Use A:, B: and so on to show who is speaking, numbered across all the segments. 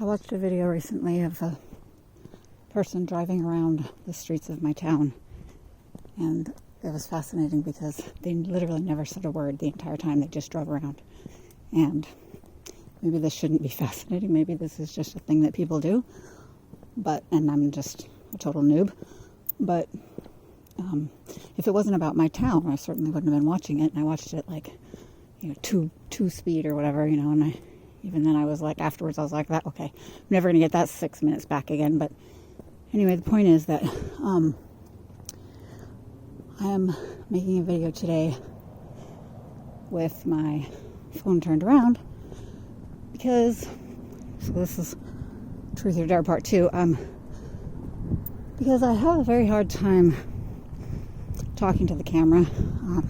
A: I watched a video recently of a person driving around the streets of my town, and it was fascinating because they literally never said a word the entire time. They just drove around. And maybe this shouldn't be fascinating. Maybe this is just a thing that people do. And I'm just a total noob. But if it wasn't about my town, I certainly wouldn't have been watching it. And I watched it like, two speed or whatever, and even then I was like, afterwards I was like, okay, I'm never going to get that 6 minutes back again. But anyway, the point is that I am making a video today with my phone turned around because, so this is Truth or Dare Part 2, because I have a very hard time talking to the camera. I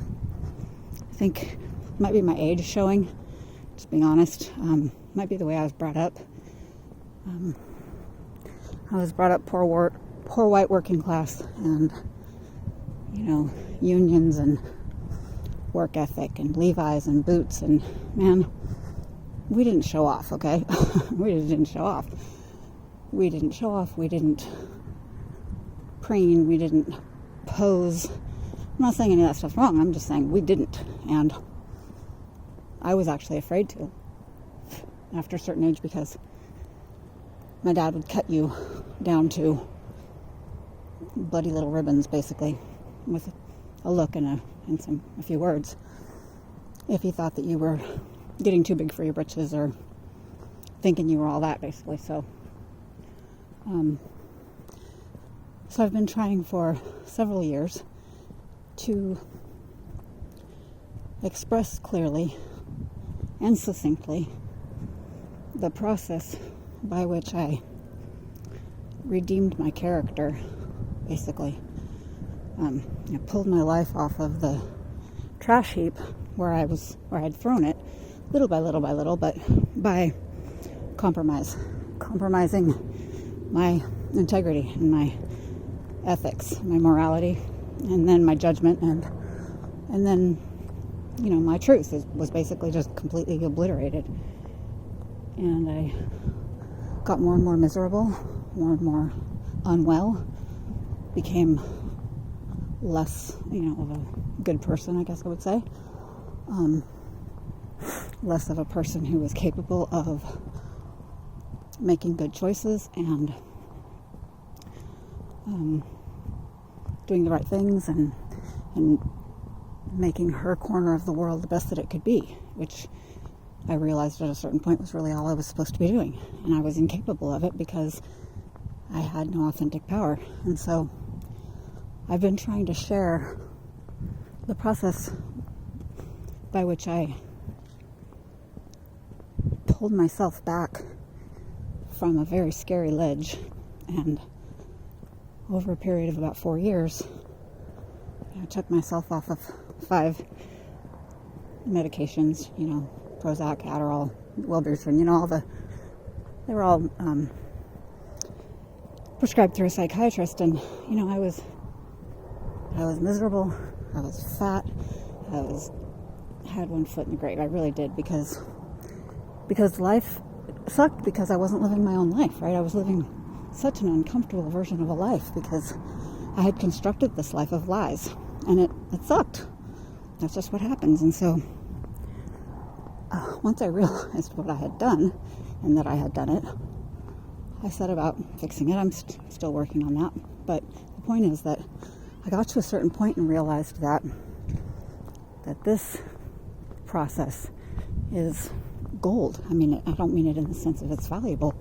A: think it might be my age showing, just being honest. Might be the way I was brought up. I was brought up poor white working class, and unions and work ethic and Levi's and boots, and man, we didn't show off, okay? We just didn't show off. We didn't show off. We didn't preen. We didn't pose. I'm not saying any of that stuff's wrong. I'm just saying we didn't, and I was actually afraid to after a certain age, because my dad would cut you down to bloody little ribbons, basically, with a look and a few words, if he thought that you were getting too big for your britches or thinking you were all that, basically. So I've been trying for several years to express clearly and succinctly the process by which I redeemed my character, basically. I pulled my life off of the trash heap where I'd thrown it, little by little, but by compromising my integrity and my ethics, my morality, and then my judgment, and then my truth was basically just completely obliterated. And I got more and more miserable, more and more unwell, became less, of a good person, I guess I would say. Less of a person who was capable of making good choices and doing the right things and making her corner of the world the best that it could be, which I realized at a certain point was really all I was supposed to be doing. And I was incapable of it because I had no authentic power. And so I've been trying to share the process by which I pulled myself back from a very scary ledge, and over a period of about 4 years, I took myself off of 5 medications, Prozac, Adderall, Wellbutrin, they were all prescribed through a psychiatrist, and I was miserable, I was fat, I had one foot in the grave. I really did, because life sucked, because I wasn't living my own life, right? I was living such an uncomfortable version of a life because I had constructed this life of lies, and it sucked. That's just what happens. And so once I realized what I had done and that I had done it, I set about fixing it. I'm still working on that, but the point is that I got to a certain point and realized that this process is gold. I mean, I don't mean it in the sense of it's valuable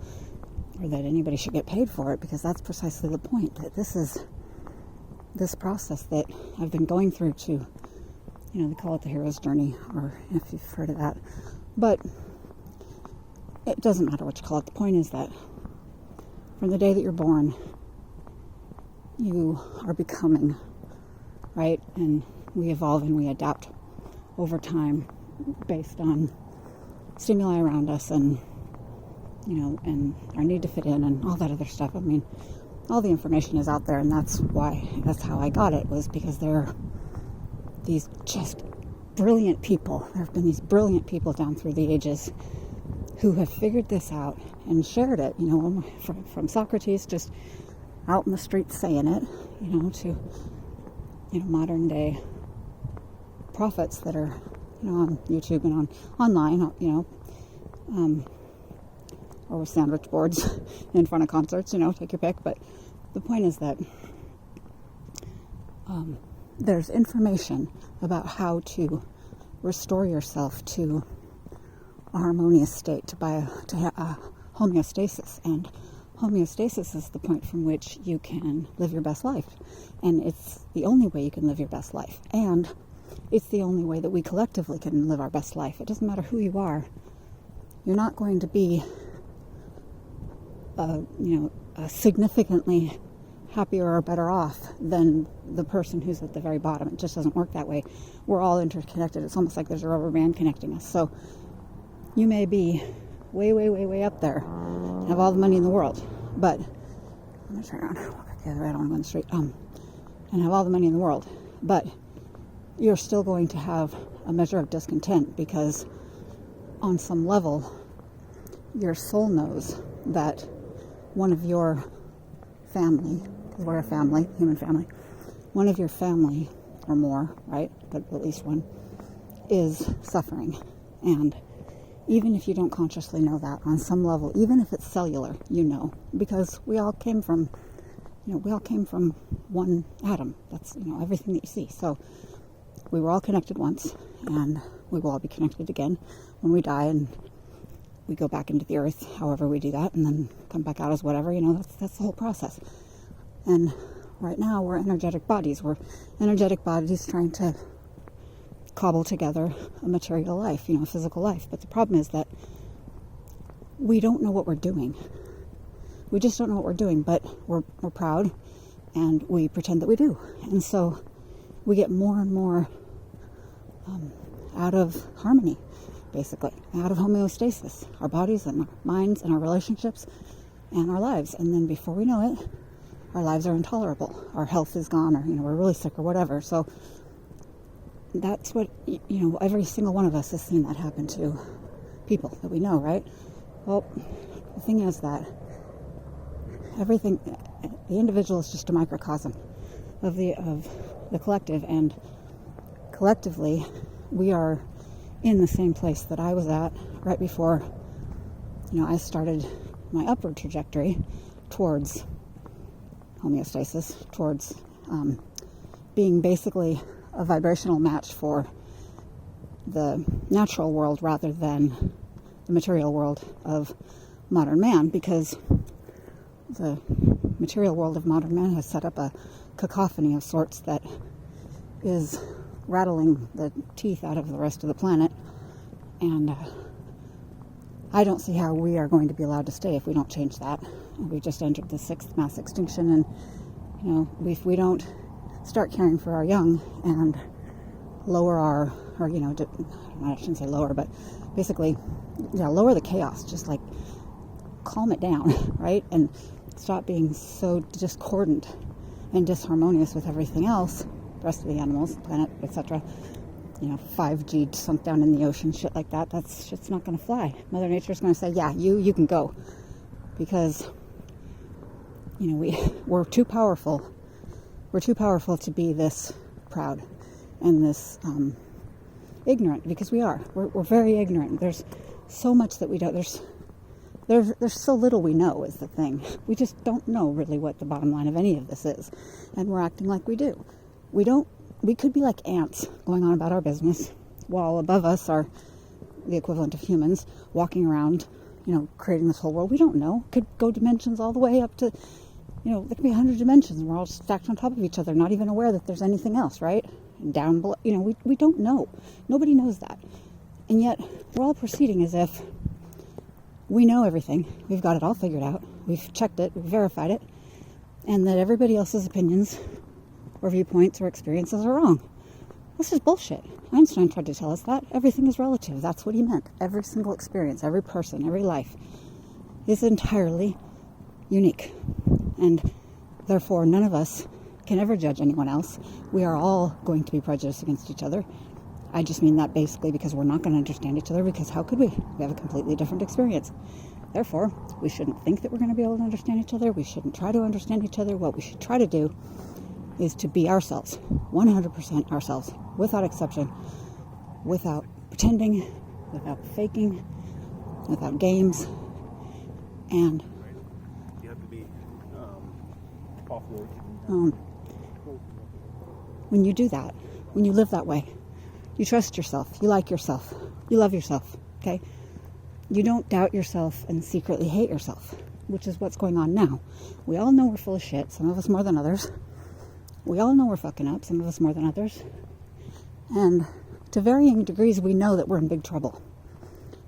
A: or that anybody should get paid for it, because that's precisely the point, that this process that I've been going through to, they call it the hero's journey, or if you've heard of that, but it doesn't matter what you call it. The point is that from the day that you're born, you are becoming, right? And we evolve and we adapt over time based on stimuli around us and our need to fit in and all that other stuff. I mean, all the information is out there, and that's how I got it, was because there are these just brilliant people. There have been these brilliant people down through the ages who have figured this out and shared it, from Socrates just out in the streets saying it, to, modern day prophets that are, on YouTube and online, or with sandwich boards in front of concerts, take your pick. But the point is that there's information about how to restore yourself to a harmonious state, to homeostasis. And homeostasis is the point from which you can live your best life. And it's the only way you can live your best life. And it's the only way that we collectively can live our best life. It doesn't matter who you are. You're not going to be, significantly happier or better off than the person who's at the very bottom. It just doesn't work that way. We're all interconnected. It's almost like there's a rubber band connecting us. So you may be way, way, way, way up there, have all the money in the world, but I'm going to turn around, walk the other way, I don't want to go on the street, and have all the money in the world, but you're still going to have a measure of discontent, because on some level your soul knows that one of your family, because we're a family, human family, one of your family or more, right, but at least one, is suffering. And even if you don't consciously know that, on some level, even if it's cellular, because we all came from one atom. That's, everything that you see. So we were all connected once, and we will all be connected again when we die, and we go back into the earth, however we do that, and then come back out as whatever, that's the whole process. And right now we're energetic bodies. We're energetic bodies trying to cobble together a material life, a physical life. But the problem is that we don't know what we're doing. We just don't know what we're doing, but we're proud, and we pretend that we do. And so we get more and more out of harmony, basically, out of homeostasis, our bodies and our minds and our relationships and our lives. And then before we know it, our lives are intolerable. Our health is gone, or, we're really sick or whatever. So that's what, every single one of us has seen that happen to people that we know, right? Well, the thing is that the individual is just a microcosm of the collective, and collectively we are in the same place that I was at right before, I started my upward trajectory towards homeostasis, towards being basically a vibrational match for the natural world rather than the material world of modern man, because the material world of modern man has set up a cacophony of sorts that is rattling the teeth out of the rest of the planet, and I don't see how we are going to be allowed to stay if we don't change that. We just entered the 6th mass extinction, and if we don't start caring for our young and lower I shouldn't say lower, but basically, lower the chaos, just like calm it down, right? And stop being so discordant and disharmonious with everything else, the rest of the animals, the planet, etc. 5G sunk down in the ocean, shit like that, that's just not going to fly. Mother Nature's going to say, yeah, you can go. Because, we're too powerful. We're too powerful to be this proud and this ignorant, because we are. We're very ignorant. There's so much that we don't, there's so little we know is the thing. We just don't know really what the bottom line of any of this is. And we're acting like we do. We could be like ants going on about our business, while above us are the equivalent of humans walking around, creating this whole world. We don't know. Could go dimensions all the way up to, there could be 100 dimensions, and we're all stacked on top of each other, not even aware that there's anything else, right? And down below, we don't know. Nobody knows that. And yet, we're all proceeding as if we know everything. We've got it all figured out. We've checked it. We've verified it. And that everybody else's opinions or viewpoints or experiences are wrong. This is bullshit. Einstein tried to tell us that. Everything is relative. That's what he meant. Every single experience, every person, every life is entirely unique. And therefore, none of us can ever judge anyone else. We are all going to be prejudiced against each other. I just mean that basically because we're not going to understand each other, because how could we? We have a completely different experience. Therefore, we shouldn't think that we're going to be able to understand each other. We shouldn't try to understand each other. What we should try to do is to be ourselves, 100% ourselves, without exception, without pretending, without faking, without games, and
B: you have to be off work.
A: When you do that, when you live that way, you trust yourself, you like yourself, you love yourself, okay? You don't doubt yourself and secretly hate yourself, which is what's going on now. We all know we're full of shit, some of us more than others. We all know we're fucking up, some of us more than others. And to varying degrees, we know that we're in big trouble.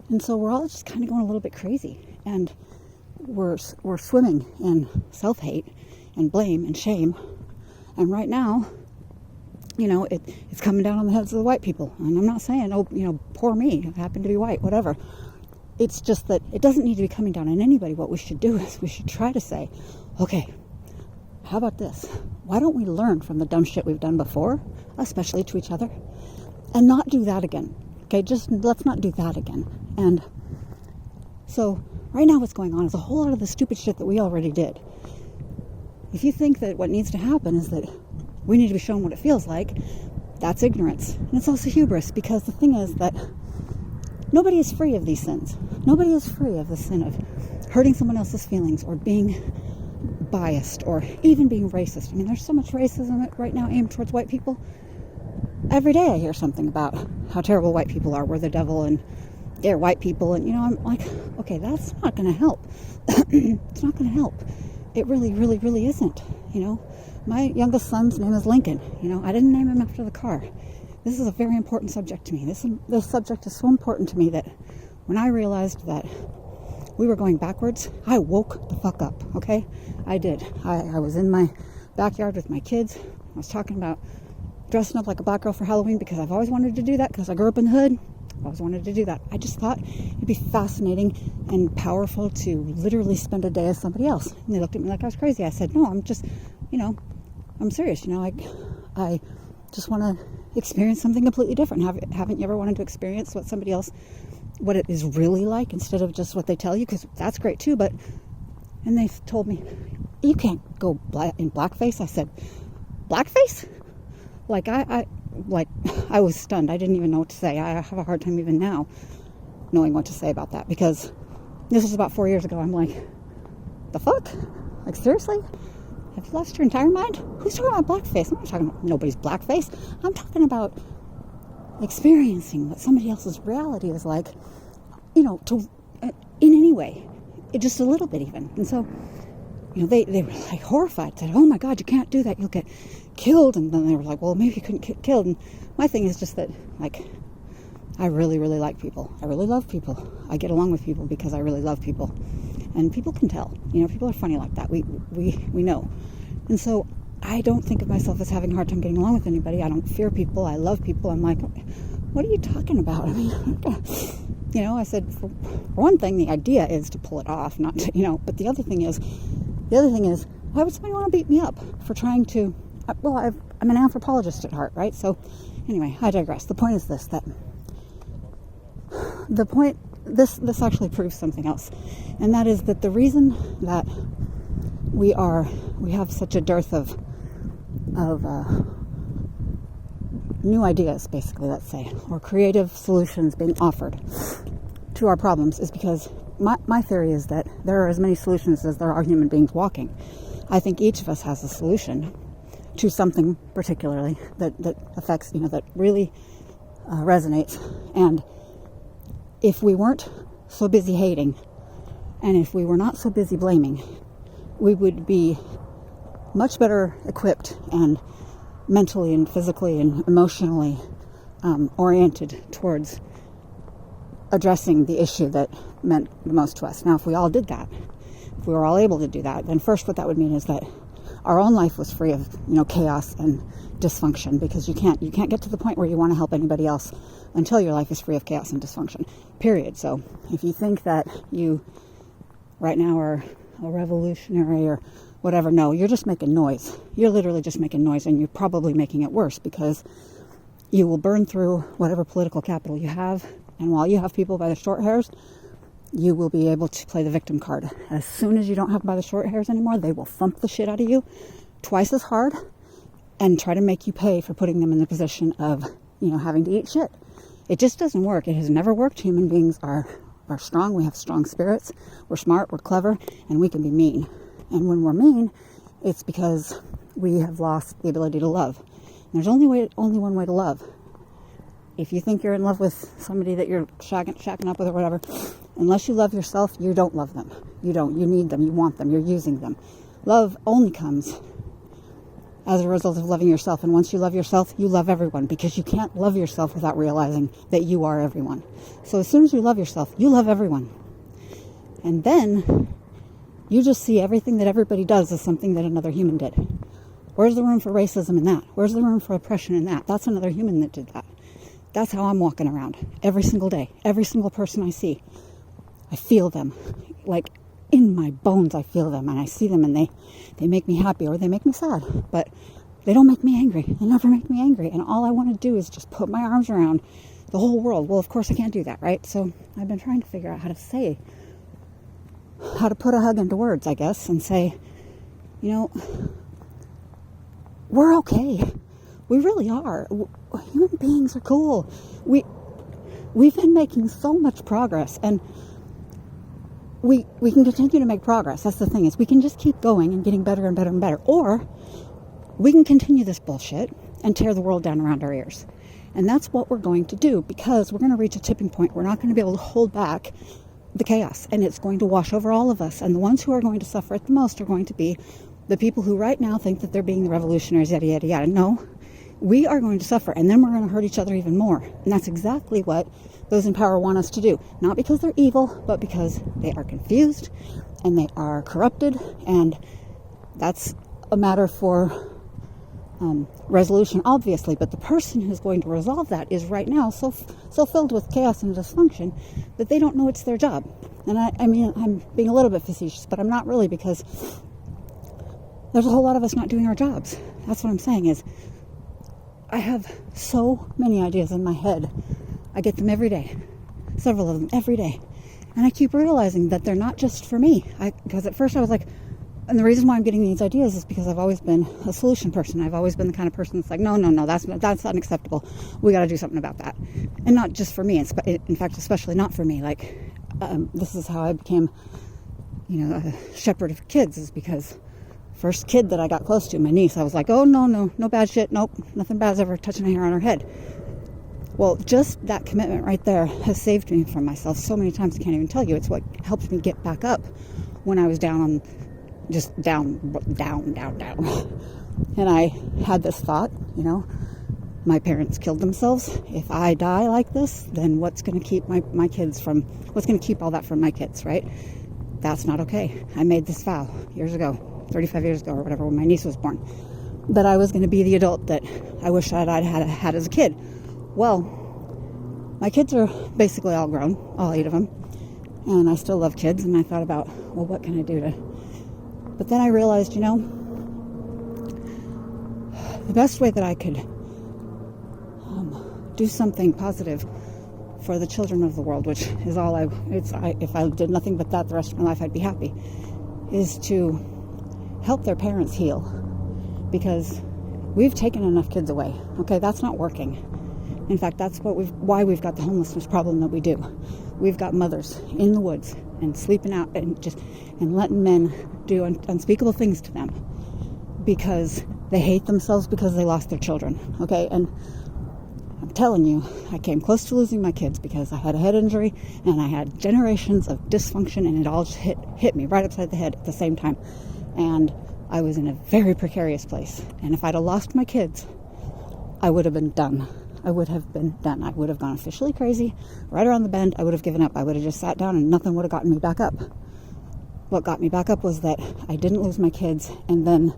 A: And so we're all just kind of going a little bit crazy. And we're swimming in self-hate and blame and shame. And right now, it's coming down on the heads of the white people. And I'm not saying, poor me, I happen to be white, whatever. It's just that it doesn't need to be coming down on anybody. What we should do is we should try to say, okay, how about this? Why don't we learn from the dumb shit we've done before, especially to each other, and not do that again? Okay, just let's not do that again. And so right now what's going on is a whole lot of the stupid shit that we already did. If you think that what needs to happen is that we need to be shown what it feels like, that's ignorance. And it's also hubris, because the thing is that nobody is free of these sins. Nobody is free of the sin of hurting someone else's feelings, or being biased, or even being racist. I mean, there's so much racism right now aimed towards white people. Every day I hear something about how terrible white people are. We're the devil and they're white people. And, I'm like, okay, that's not going to help. It's not going to help. It really, really, really isn't. My youngest son's name is Lincoln. I didn't name him after the car. This is a very important subject to me. This subject is so important to me that when I realized that we were going backwards, I woke the fuck up, okay? I did. I was in my backyard with my kids. I was talking about dressing up like a black girl for Halloween because I've always wanted to do that, because I grew up in the hood. I've always wanted to do that. I just thought it'd be fascinating and powerful to literally spend a day as somebody else. And they looked at me like I was crazy. I said, no, I'm just, I'm serious. I just want to experience something completely different. Haven't you ever wanted to experience what it is really like, instead of just what they tell you? Because that's great too. And they told me, you can't go in blackface. I said, blackface? I was stunned. I didn't even know what to say. I have a hard time even now knowing what to say about that, because this was about 4 years ago. I'm like, the fuck? Like, seriously? Have you lost your entire mind? Who's talking about blackface? I'm not talking about nobody's blackface. I'm talking about experiencing what somebody else's reality is like, in any way. Just a little bit even. And so, they were like horrified, said, oh my God, you can't do that. You'll get killed. And then they were like, well, maybe you couldn't get killed. And my thing is just that, I really, really like people. I really love people. I get along with people because I really love people. And people can tell. People are funny like that. We know. And so I don't think of myself as having a hard time getting along with anybody. I don't fear people. I love people. I'm like, what are you talking about? I mean, I said, for one thing, the idea is to pull it off, not to, but the other thing is, why would somebody want to beat me up for trying to, I'm an anthropologist at heart, right? So anyway, I digress. The point is this, this actually proves something else. And that is that the reason that we have such a dearth of new ideas, basically, let's say, or creative solutions being offered to our problems, is because my theory is that there are as many solutions as there are human beings walking. I think each of us has a solution to something particularly that affects, that really resonates. And if we weren't so busy hating, and if we were not so busy blaming, we would be much better equipped and mentally and physically and emotionally oriented towards addressing the issue that meant the most to us. Now, if we all did that, if we were all able to do that, then first what that would mean is that our own life was free of, chaos and dysfunction, because you can't get to the point where you want to help anybody else until your life is free of chaos and dysfunction, period. So if you think that you right now are a revolutionary or whatever, no, you're just making noise. You're literally just making noise, and you're probably making it worse, because you will burn through whatever political capital you have. And while you have people by the short hairs, you will be able to play the victim card. As soon as you don't have them by the short hairs anymore, they will thump the shit out of you twice as hard and try to make you pay for putting them in the position of, having to eat shit. It just doesn't work. It has never worked. Human beings are strong. We have strong spirits. We're smart. We're clever. And we can be mean. And when we're mean, it's because we have lost the ability to love. And there's only one way to love. If you think you're in love with somebody that you're shacking up with or whatever, unless you love yourself, you don't love them. You don't. You need them. You want them. You're using them. Love only comes as a result of loving yourself. And once you love yourself, you love everyone, because you can't love yourself without realizing that you are everyone. So as soon as you love yourself, you love everyone. And then you just see everything that everybody does as something that another human did. Where's the room for racism in that? Where's the room for oppression in that? That's another human that did that. That's how I'm walking around every single day. Every single person I see, I feel them. Like in my bones, I feel them, and I see them, and they make me happy or they make me sad. But they don't make me angry. They never make me angry. And all I want to do is just put my arms around the whole world. Well, of course I can't do that, right? So I've been trying to figure out how to put a hug into words, I guess, and say, we're okay. We really are. Human beings are cool. We've been making so much progress, and we can continue to make progress. That's the thing, is we can just keep going and getting better and better and better. Or we can continue this bullshit and tear the world down around our ears. And that's what we're going to do, because we're going to reach a tipping point. We're not going to be able to hold back the chaos, and it's going to wash over all of us. And the ones who are going to suffer it the most are going to be the people who right now think that they're being the revolutionaries, yada, yada, yada. No, we are going to suffer, and then we're going to hurt each other even more. And that's exactly what those in power want us to do. Not because they're evil, but because they are confused and they are corrupted. And that's a matter for resolution, obviously. But the person who's going to resolve that is right now so filled with chaos and dysfunction that they don't know it's their job. And I mean, I'm being a little bit facetious, but I'm not really, because there's a whole lot of us not doing our jobs. That's what I'm saying is, I have so many ideas in my head. I get them every day. Several of them every day. And I keep realizing that they're not just for me. Because at first I was like, and the reason why I'm getting these ideas is because I've always been a solution person. I've always been the kind of person that's like, no, that's unacceptable. We got to do something about that. And not just for me. In fact, especially not for me. Like, this is how I became, a shepherd of kids, is because first kid that I got close to, my niece, I was like, oh, no bad shit. Nope, nothing bad's ever touching a hair on her head. Well, just that commitment right there has saved me from myself so many times I can't even tell you. It's what helped me get back up when I was down. And I had this thought, my parents killed themselves. If I die like this, then what's going to keep what's going to keep all that from my kids, right? That's not okay. I made this vow years ago. 35 years ago or whatever, when my niece was born, that I was going to be the adult that I wish I'd had as a kid. Well, my kids are basically all grown, all 8 of them, and I still love kids, and I thought about, well, what can I do to... But then I realized, the best way that I could do something positive for the children of the world, which is if I did nothing but that the rest of my life, I'd be happy, is to help their parents heal, because we've taken enough kids away. Okay, that's not working. In fact, that's why we've got the homelessness problem that we do. We've got mothers in the woods and sleeping out and letting men do unspeakable things to them because they hate themselves because they lost their children. Okay, and I'm telling you, I came close to losing my kids because I had a head injury and I had generations of dysfunction, and it all just hit me right upside the head at the same time. And I was in a very precarious place. And if I'd have lost my kids, I would have been done. I would have gone officially crazy. Right around the bend, I would have given up. I would have just sat down and nothing would have gotten me back up. What got me back up was that I didn't lose my kids. And then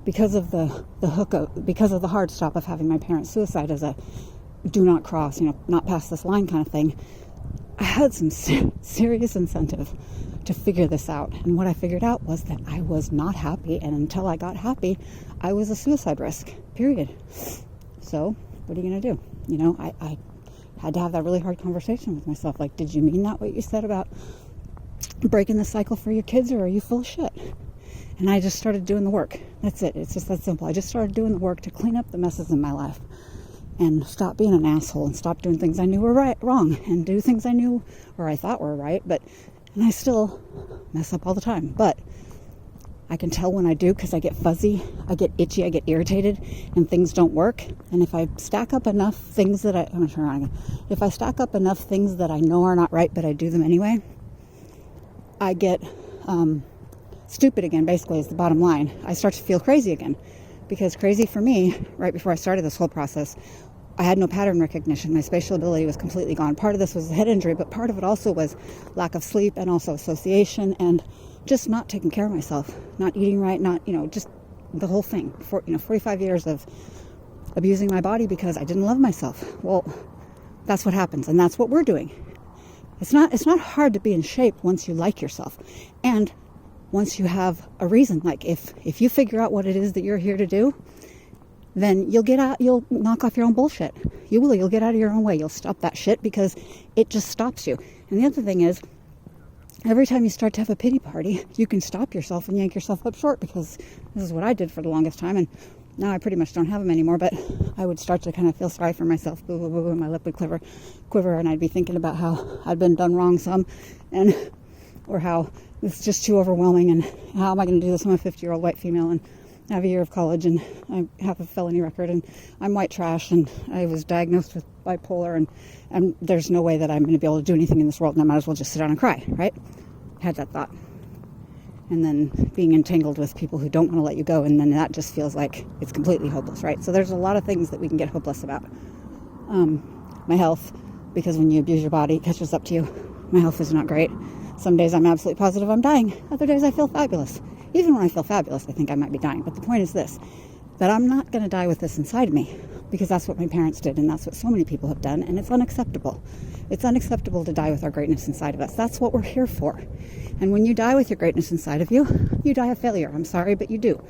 A: because of the hard stop of having my parents suicide as a do not cross, not past this line kind of thing, I had some serious incentive to figure this out. And what I figured out was that I was not happy. And until I got happy, I was a suicide risk, period. So what are you going to do? You know, I had to have that really hard conversation with myself. Like, did you mean that, what you said about breaking the cycle for your kids, or are you full of shit? And I just started doing the work. That's it. It's just that simple. I just started doing the work to clean up the messes in my life and stop being an asshole and stop doing things I knew were wrong, and do things I knew or I thought were right. And I still mess up all the time. But I can tell when I do, because I get fuzzy, I get itchy, I get irritated, and things don't work. And if I stack up enough things that I'm going to turn around again. If I stack up enough things that I know are not right, but I do them anyway, I get stupid again, basically, is the bottom line. I start to feel crazy again. Because crazy for me, right before I started this whole process, I had no pattern recognition. My spatial ability was completely gone. Part of this was a head injury, but part of it also was lack of sleep and also association and just not taking care of myself, not eating right, not, just the whole thing. 45 years of abusing my body because I didn't love myself. Well, that's what happens, and that's what we're doing. It's not hard to be in shape once you like yourself. And once you have a reason, like if you figure out what it is that you're here to do, then you'll knock off your own bullshit. You'll get out of your own way. You'll stop that shit because it just stops you. And the other thing is, every time you start to have a pity party, you can stop yourself and yank yourself up short, because this is what I did for the longest time. And now I pretty much don't have them anymore, but I would start to kind of feel sorry for myself. Boo, boo, boo, boo, my lip would quiver, and I'd be thinking about how I'd been done wrong some, or how it's just too overwhelming, and how am I going to do this? I'm a 50-year-old white female, and I have a year of college, and I have a felony record, and I'm white trash, and I was diagnosed with bipolar, and there's no way that I'm going to be able to do anything in this world, and I might as well just sit down and cry, right? Had that thought. And then being entangled with people who don't want to let you go, and then that just feels like it's completely hopeless, right? So there's a lot of things that we can get hopeless about. My health, because when you abuse your body, it catches up to you. My health is not great. Some days I'm absolutely positive I'm dying. Other days I feel fabulous. Even when I feel fabulous, I think I might be dying. But the point is this, that I'm not going to die with this inside me, because that's what my parents did, and that's what so many people have done, and it's unacceptable. It's unacceptable to die with our greatness inside of us. That's what we're here for. And when you die with your greatness inside of you, you die a failure. I'm sorry, but you do.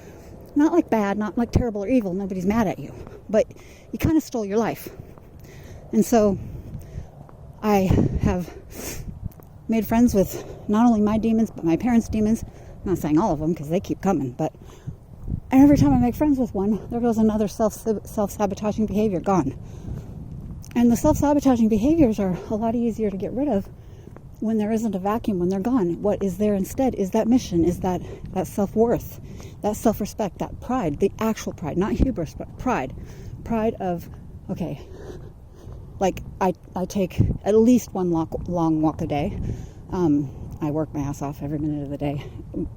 A: Not like bad, not like terrible or evil. Nobody's mad at you. But you kind of stole your life. And so I have made friends with not only my demons, but my parents' demons. I'm not saying all of them, because they keep coming, but every time I make friends with one, there goes another self-sabotaging behavior gone. And the self-sabotaging behaviors are a lot easier to get rid of when there isn't a vacuum, when they're gone. What is there instead is that mission, is that self-worth, that self-respect, that pride, the actual pride, not hubris, but pride of, okay, like I take at least one long walk a day. I work my ass off every minute of the day,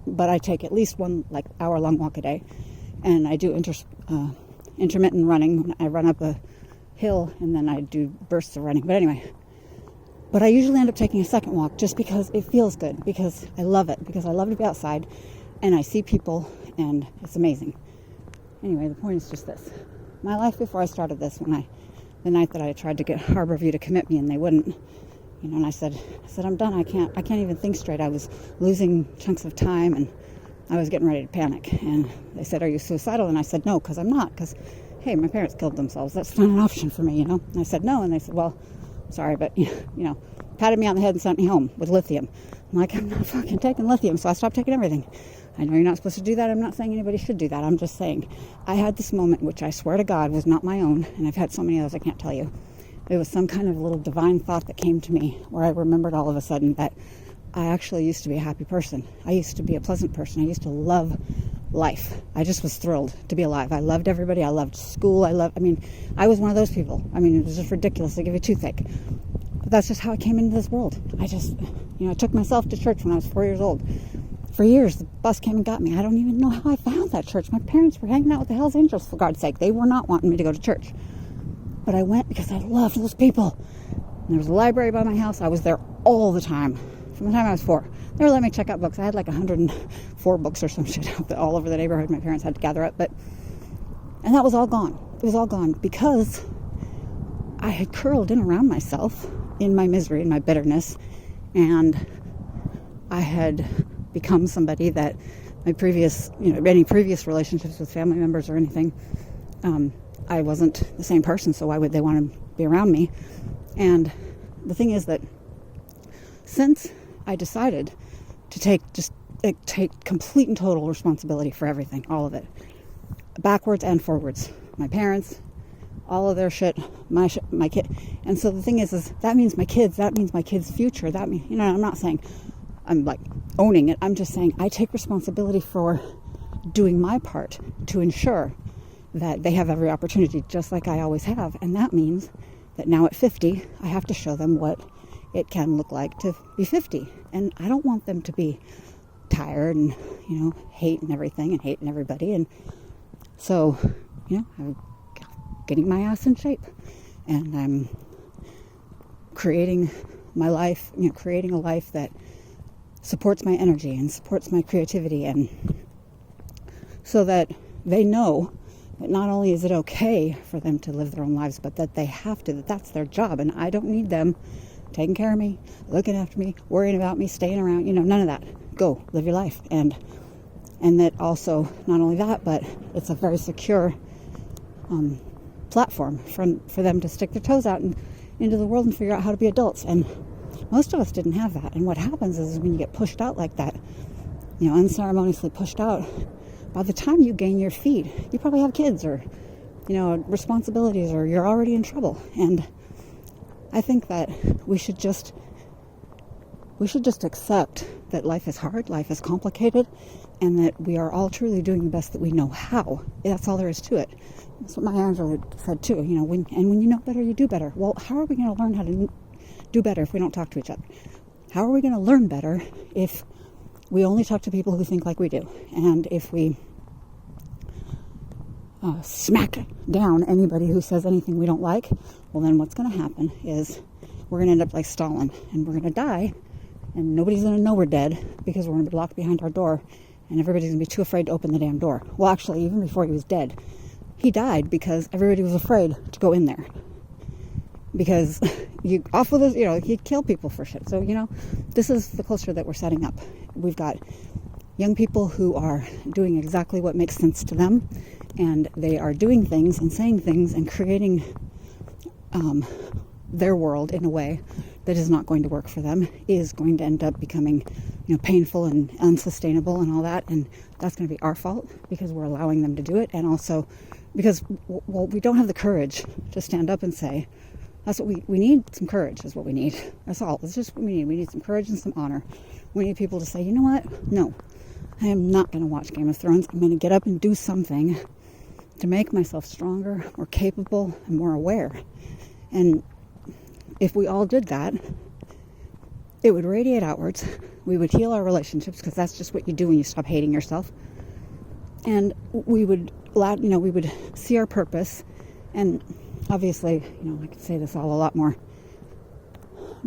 A: but I take at least one hour-long walk a day, and I do intermittent running. I run up a hill, and then I do bursts of running. But anyway, I usually end up taking a second walk just because it feels good, because I love it, because I love to be outside, and I see people, and it's amazing. Anyway, the point is just this. My life before I started this, the night that I tried to get Harborview to commit me, and they wouldn't, and I said, I'm done. I can't even think straight. I was losing chunks of time, and I was getting ready to panic. And they said, are you suicidal? And I said, no, because I'm not. Because, hey, my parents killed themselves. That's not an option for me, And I said, no. And they said, well, sorry, but, patted me on the head and sent me home with lithium. I'm like, I'm not fucking taking lithium. So I stopped taking everything. I know you're not supposed to do that. I'm not saying anybody should do that. I'm just saying I had this moment, which I swear to God was not my own. And I've had so many of those I can't tell you. It was some kind of little divine thought that came to me where I remembered all of a sudden that I actually used to be a happy person. I used to be a pleasant person. I used to love life. I just was thrilled to be alive. I loved everybody. I loved school. I was one of those people. It was just ridiculous to give you a toothache. But that's just how I came into this world. I just, I took myself to church when I was 4 years old. For years, the bus came and got me. I don't even know how I found that church. My parents were hanging out with the Hells Angels, for God's sake. They were not wanting me to go to church. But I went because I loved those people. And there was a library by my house. I was there all the time. From the time I was 4. They were letting me check out books. I had 104 books or some shit all over the neighborhood my parents had to gather up. And that was all gone. It was all gone because I had curled in around myself in my misery, in my bitterness, and I had become somebody that my previous, any previous relationships with family members or anything, I wasn't the same person, so why would they want to be around me? And the thing is that since I decided to take complete and total responsibility for everything, all of it, backwards and forwards, my parents, all of their shit, my kid, and so the thing is that means my kids' future. That means, I'm not saying I'm like owning it. I'm just saying I take responsibility for doing my part to ensure that they have every opportunity, just like I always have. And that means that now at 50, I have to show them what it can look like to be 50. And I don't want them to be tired and, hating everything and hating everybody. And so, I'm getting my ass in shape. And I'm creating my life, creating a life that supports my energy and supports my creativity, and so that they know that not only is it okay for them to live their own lives, but that they have to, that that's their job, and I don't need them taking care of me, looking after me, worrying about me, staying around, none of that. Go, live your life. And that also, not only that, but it's a very secure platform for them to stick their toes out and into the world and figure out how to be adults. And most of us didn't have that. And what happens is when you get pushed out like that, unceremoniously pushed out, by the time you gain your feet, you probably have kids or, responsibilities, or you're already in trouble. And I think that we should just accept that life is hard, life is complicated, and that we are all truly doing the best that we know how. That's all there is to it. That's what Maya Angelou said too. When you know better, you do better. Well, how are we going to learn how to do better if we don't talk to each other? How are we going to learn better if we only talk to people who think like we do? And if we smack down anybody who says anything we don't like, well, then what's going to happen is we're going to end up like Stalin, and we're going to die, and nobody's going to know we're dead because we're going to be locked behind our door, and everybody's going to be too afraid to open the damn door. Well, actually, even before he was dead, he died because everybody was afraid to go in there. Because you off with his, he'd kill people for shit. So, this is the culture that we're setting up. We've got young people who are doing exactly what makes sense to them, and they are doing things and saying things and creating their world in a way that is not going to work for them, is going to end up becoming, painful and unsustainable and all that. And that's going to be our fault because we're allowing them to do it. And also because, we don't have the courage to stand up and say, that's what we need. Some courage is what we need. That's all. It's just what we need. We need some courage and some honor. We need people to say, you know what? No, I am not going to watch Game of Thrones. I'm going to get up and do something to make myself stronger, more capable, and more aware. And if we all did that, it would radiate outwards. We would heal our relationships, because that's just what you do when you stop hating yourself. And we would, we would see our purpose. And obviously, I could say this all a lot more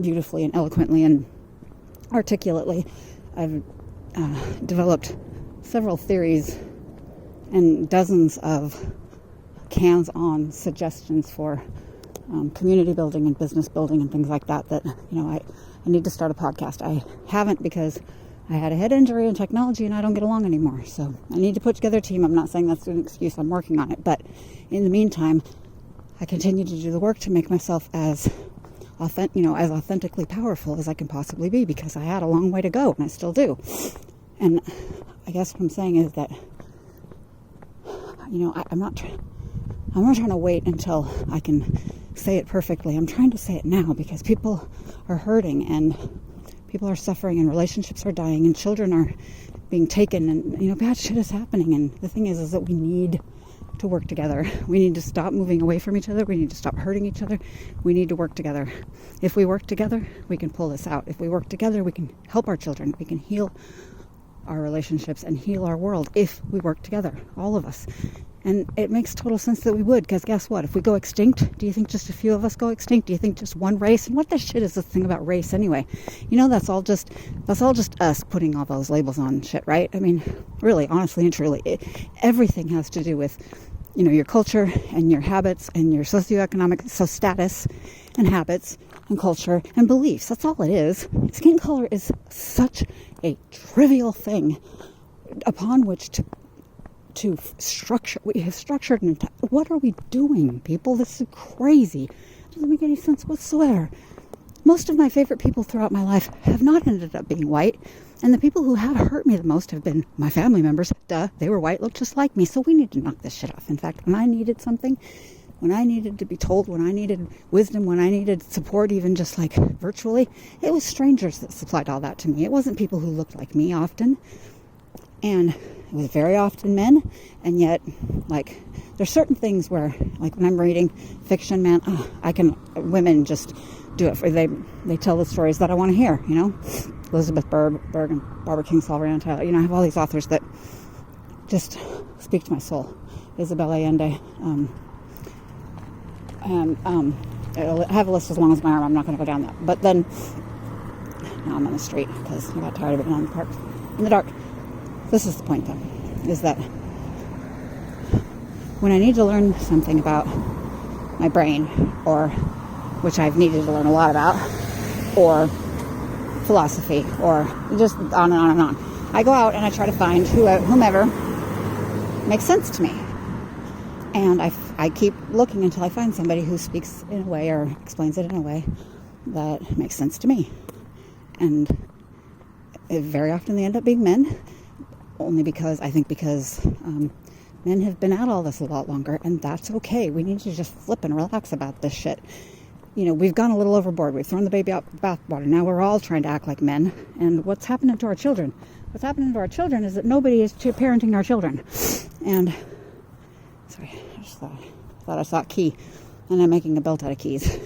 A: beautifully and eloquently and articulately. I've developed several theories and dozens of hands-on suggestions for community building and business building and things like that, I need to start a podcast. I haven't because I had a head injury in technology and I don't get along anymore. So I need to put together a team. I'm not saying that's an excuse. I'm working on it. But in the meantime, I continue to do the work to make myself as authentically powerful as I can possibly be, because I had a long way to go and I still do. And I guess what I'm saying is that, I'm not trying to wait until I can say it perfectly. I'm trying to say it now, because people are hurting and people are suffering and relationships are dying and children are being taken and, bad shit is happening. And the thing is that we need to work together. We need to stop moving away from each other. We need to stop hurting each other. We need to work together. If we work together, we can pull this out. If we work together, we can help our children. We can heal our relationships and heal our world if we work together, all of us. And it makes total sense that we would, because guess what? If we go extinct, do you think just a few of us go extinct? Do you think just one race? And what the shit is this thing about race anyway? That's all just us putting all those labels on shit, right? I mean, really, honestly and truly, everything has to do with, your culture and your habits and your socioeconomic status and habits and culture and beliefs. That's all it is. Skin color is such a trivial thing upon which to structure. We have structured what are we doing, people? This is crazy. It doesn't make any sense whatsoever. Most of my favorite people throughout my life have not ended up being white, and the people who have hurt me the most have been my family members. Duh, they were white, looked just like me, so we need to knock this shit off. In fact, when I needed something, when I needed to be told, when I needed wisdom, when I needed support, even just like virtually, it was strangers that supplied all that to me. It wasn't people who looked like me often, and it was very often men, and yet, like, there's certain things where, like when I'm reading fiction, man, women just do it for, they tell the stories that I want to hear, you know? Elizabeth Berg and Barbara Kingsolver, Rand Tyler, you know, I have all these authors that just speak to my soul. Isabel Allende, and I have a list as long as my arm. I'm not going to go down that. But then, now I'm on the street because I got tired of being in the dark. This is the point, though, is that when I need to learn something about my brain, or which I've needed to learn a lot about, or philosophy, or just on and on and on, I go out and I try to find whomever makes sense to me. And I keep looking until I find somebody who speaks in a way or explains it in a way that makes sense to me. And very often they end up being men, only because men have been at all this a lot longer, and that's okay. We need to just flip and relax about this shit. You know, we've gone a little overboard. We've thrown the baby out with the bathwater. Now we're all trying to act like men. And what's happening to our children? What's happening to our children is that nobody is parenting our children. And, sorry, I just thought I saw a key. And I'm making a belt out of keys.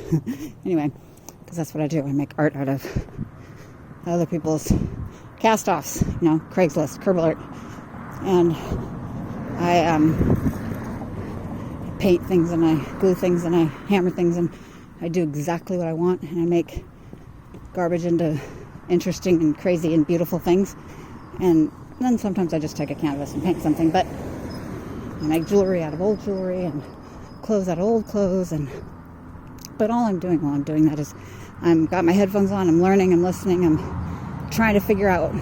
A: Anyway, because that's what I do. I make art out of other people's cast-offs. You know, Craigslist, Curb Alert. And I paint things, and I glue things, and I hammer things, and I do exactly what I want, and I make garbage into interesting and crazy and beautiful things. And then sometimes I just take a canvas and paint something, but I make jewelry out of old jewelry and clothes out of old clothes. But all I'm doing while I'm doing that is I've got my headphones on, I'm learning, I'm listening, I'm trying to figure out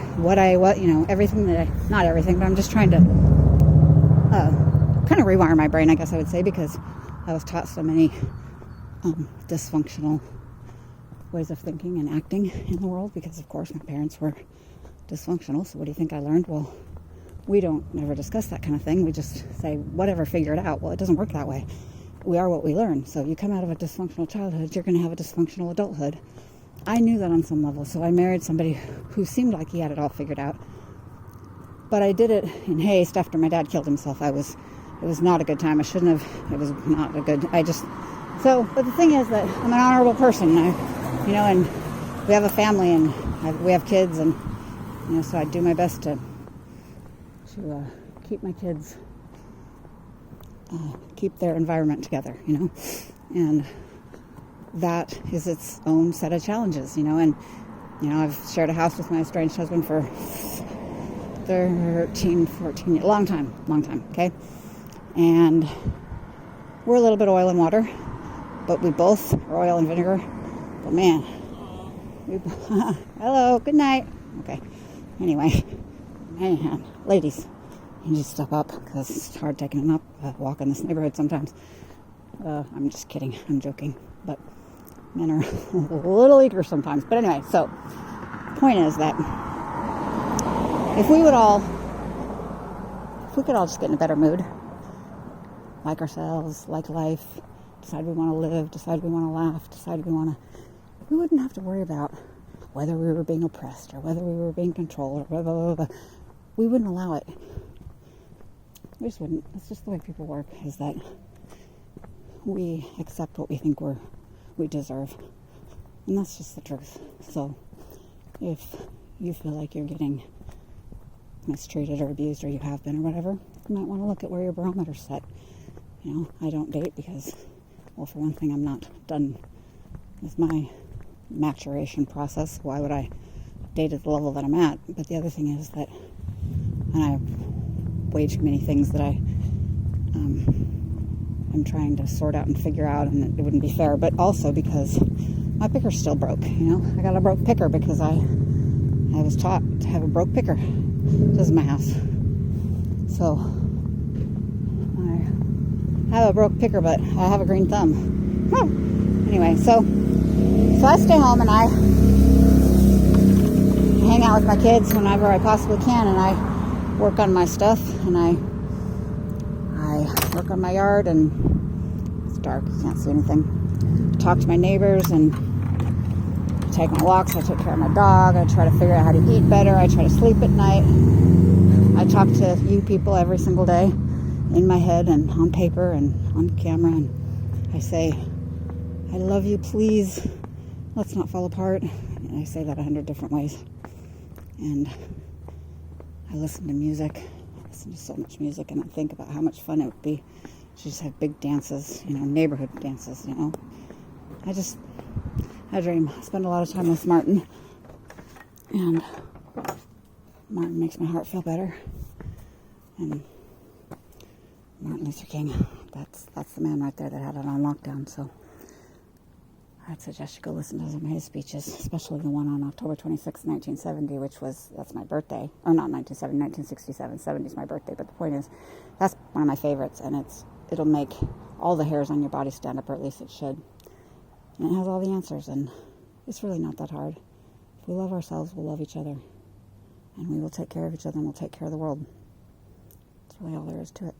A: everything not everything, but I'm just trying to kind of rewire my brain, I guess I would say, because I was taught so many dysfunctional ways of thinking and acting in the world, because of course my parents were dysfunctional. So what do you think I learned? Well, we don't never discuss that kind of thing. We just say, whatever, figure it out. Well, it doesn't work that way. We are what we learn. So you come out of a dysfunctional childhood, you're going to have a dysfunctional adulthood. I knew that on some level, so I married somebody who seemed like he had it all figured out. But I did it in haste after my dad killed himself. It was not a good time. I shouldn't have. It was not a good. But the thing is that I'm an honorable person, and we have a family, and we have kids, and so I do my best to keep my kids, keep their environment together, and that is its own set of challenges, and I've shared a house with my estranged husband for 13, 14 years, long time, okay, and we're a little bit oil and water. But we both are oil and vinegar. But man, hello, good night. Okay. Anyway, ladies, you need to step up because it's hard taking them up, walk in this neighborhood sometimes. I'm just kidding. I'm joking. But men are a little eager sometimes. But anyway, so the point is that if we could all just get in a better mood, like ourselves, like life, decide we want to live, decide we want to laugh, we wouldn't have to worry about whether we were being oppressed or whether we were being controlled or blah, blah, blah, blah. We wouldn't allow it. We just wouldn't. It's just the way people work, is that we accept what we think we deserve. And that's just the truth. So if you feel like you're getting mistreated or abused, or you have been or whatever, you might want to look at where your barometer's set. I don't date because, well, for one thing, I'm not done with my maturation process. Why would I date at the level that I'm at? But the other thing is that, and I have way too many things that I'm trying to sort out and figure out, and it wouldn't be fair. But also because my picker's still broke, I got a broke picker because I was taught to have a broke picker. This is my house. So I have a broke picker, but I have a green thumb. Anyway, so I stay home and I hang out with my kids whenever I possibly can, and I work on my stuff, and I work on my yard, and it's dark, you can't see anything. Talk to my neighbors and take my walks. I take care of my dog. I try to figure out how to eat better. I try to sleep at night. I talk to you people every single day in my head and on paper and on camera, and I say, I love you, please. Let's not fall apart. And I say that 100 different ways. And I listen to music. I listen to so much music, and I think about how much fun it would be to just have big dances, neighborhood dances, I dream. I spend a lot of time with Martin, and Martin makes my heart feel better. And Martin Luther King, that's the man right there that had it on lockdown. So I'd suggest you go listen to some of his speeches, especially the one on October 26, 1970, that's my birthday. Or not 1970, 1967. 70 is my birthday, but the point is, that's one of my favorites, and it'll make all the hairs on your body stand up, or at least it should. And it has all the answers, and it's really not that hard. If we love ourselves, we'll love each other. And we will take care of each other, and we'll take care of the world. That's really all there is to it.